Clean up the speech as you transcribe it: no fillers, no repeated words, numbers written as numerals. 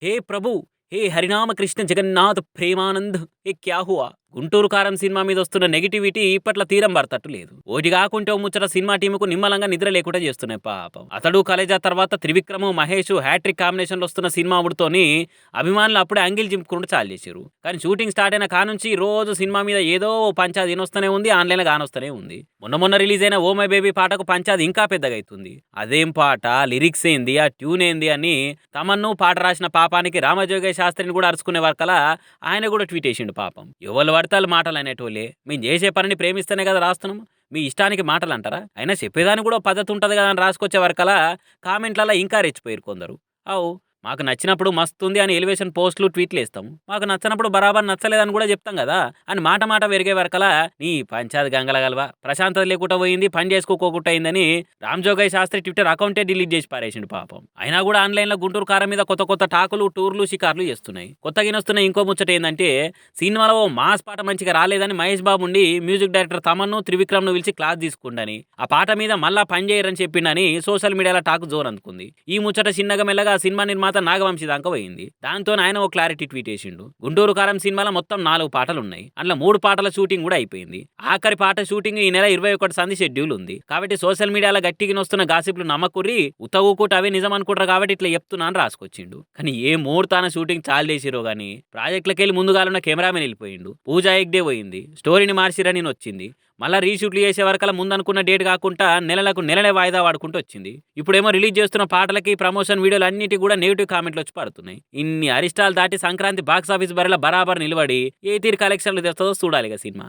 హే ప్రభు, హే హరినామ కృష్ణ జగన్నాథ్ ప్రేమానంద్, ఏ క్యా హువా? గుంటూరు కారం సినిమా మీద వస్తున్న నెగిటివిటీ ఇప్పట్ల తీరం పడతట్టు లేదు. ఓటి కాకుంటే ఓ ముచ్చట సినిమా టీముకు నిమ్మలంగా నిద్ర లేకుండా చేస్తున్నాయి పాపం. అతడు కలేజా తర్వాత త్రివిక్రమ్ మహేష్ హ్యాట్రిక్ కాంబినేషన్ లో వస్తున్న సినిమా ఉడితోని అభిమానులు అప్పుడే అంగిల్ జింపుకుంటూ చాలు చేశారు. కానీ షూటింగ్ స్టార్ట్ అయిన కానుంచి రోజు సినిమా మీద ఏదో పంచాది వస్తూనే ఉంది, ఆన్లైన్ కానొస్తూనే ఉంది. మొన్న రిలీజ్ అయిన ఓ మై బేబీ పాటకు పంచాది ఇంకా పెద్దగా అవుతుంది. అదేం పాట, లిరిక్స్ ఏంది, ఆ ట్యూన్ ఏంది అని తమన్ను పాట రాసిన పాపానికి రామజోగయ్య శాస్త్రిని కూడా అరుచుకునే వరకలా ఆయన కూడా ట్వీట్ చేసిండు పాపం. ఎవరు పడతారు మాటలు అనేటోళ్ళే. మేము చేసే పనిని ప్రేమిస్తేనే కదా రాస్తున్నాం, మీ ఇష్టానికి మాటలు అంటారా? అయినా చెప్పేదానికి కూడా పద్ధతి ఉంటుంది కదా అని రాసుకొచ్చే వరకలా కామెంట్లలో ఇంకా రెచ్చిపోయారు కొందరు. అవు, మాకు నచ్చినప్పుడు మస్తుంది అని ఎలివేషన్ పోస్టులు ట్వీట్లు వేస్తాం, మాకు నచ్చినప్పుడు బరాబర్ నచ్చలేదని కూడా చెప్తాం కదా అని మాట పెరిగే వరకలా నీ పంచాయత్ గంగలగలవా, ప్రశాంతత లేకుండా పోయింది, పని చేసుకోకుండా అయిందని రామ్జోగయ్య శాస్త్రి ట్విట్టర్ అకౌంటే డిలీట్ చేసి పారేసిండు పాపం. అయినా కూడా ఆన్లైన్లో గుంటూరు కారం మీద కొత్త టాకులు, టూర్లు, షికార్లు చేస్తున్నాయి. కొత్తగా వస్తున్న ఇంకో ముచ్చట ఏంటంటే సినిమాలో మాస్ పాట మంచిగా రాలేదని మహేష్ బాబు ఉండి మ్యూజిక్ డైరెక్టర్ తమన్ను త్రివిక్రమ్ను పిలిచి క్లాస్ తీసుకుండని, ఆ పాట మీద మళ్ళా పని చేయరని చెప్పిండని సోషల్ మీడియాలో టాక్ జోర్ అందుకుంది. ఈ ముచ్చట చిన్నగా మెల్లగా సినిమా నిర్మాత నాగవంశీ దాకా పోయింది. దాంతో ఆయన ఓ క్లారిటీ ట్వీట్ చేసిండు. గుంటూరు కారం సినిమాలో మొత్తం 4 పాటలు ఉన్నాయి, అందులో 3 పాటల షూటింగ్ కూడా అయిపోయింది. ఆఖరి పాట షూటింగ్ ఈ నెల 21 సంది షెడ్యూల్ ఉంది. కాబట్టి సోషల్ మీడియాలో గట్టిగా వస్తున్న గాసిప్లు నమ్మకుర్రి, ఉత్తగుకుంటూ అవే నిజం అనుకుంటారు కాబట్టి ఇట్లా చెప్తున్నా అని రాసుకొచ్చిండు. కానీ ఏ ముహూర్తాన షూటింగ్ చాలు చేసిరో గానీ ప్రాజెక్టులకెళ్ళి ముందుగాలున్న కెమెరామెన్ వెళ్ళిపోయిండు, పూజా ఎగ్డే పోయింది, స్టోరీని మార్చిరని వచ్చింది. మళ్ళీ రీషూట్లు చేసే వరకల్లా ముందనుకున్న డేట్ కాకుండా నెలలే వాయిదా వాడుకుంటూ వచ్చింది. ఇప్పుడేమో రిలీజ్ చేస్తున్న పాటలకి, ప్రమోషన్ వీడియోలు అన్నిటి కూడా నెగిటివ్ కామెంట్లు వచ్చి పడుతున్నాయి. ఇన్ని అరిష్టాలు దాటి సంక్రాంతి బాక్స్ ఆఫీస్ బరిలో బరాబర్ నిలబడి ఏ తీరు కలెక్షన్లు తెస్తుందో చూడాలి సినిమా.